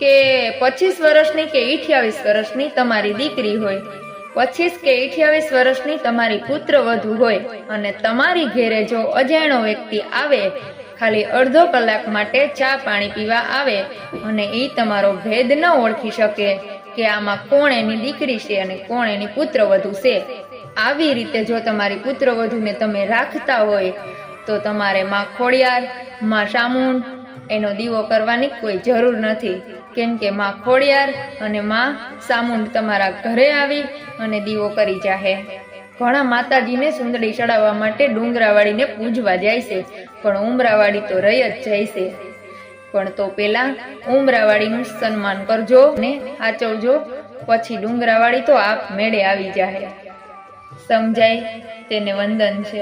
કે 25 વર્ષની કે 28 વર્ષની તમારી દીકરી હોય, 25 કે 28 વર્ષની તમારી પુત્રવધુ હોય અને તમારી ઘેરે જો અજાણ્યો વ્યક્તિ આવે, ખાલી અડધો કલાક માટે ચા પાણી પીવા આવે અને એ તમારો ભેદ ન ઓળખી શકે કે આમાં કોણ એની દીકરી છે અને કોણ એની પુત્રવધુ છે, આવી રીતે જો તમારી પુત્રવધુને તમે રાખતા હોય તો તમારે માં ખોડિયાર, માં ચામુંડ એનો દીવો કરવાની કોઈ જરૂર નથી, કેમ કે માં ખોડિયાર અને માં ચામુંડ તમારા ઘરે આવી અને દીવો કરી જાહે। ઘણા માતાજીને સુંદડી ચડાવવા માટે ડુંગરાવાળીને પૂજવા જાય છે, પણ ઉમરાવાળી તો રહી જ જાય છે। પણ તો પેલા ઉમરાવાળીનું સન્માન કરજો ને સાચવજો, પછી ડુંગરાવાળી તો આપ મેળે આવી જાહે। સમજાય? તેને વંદન છે।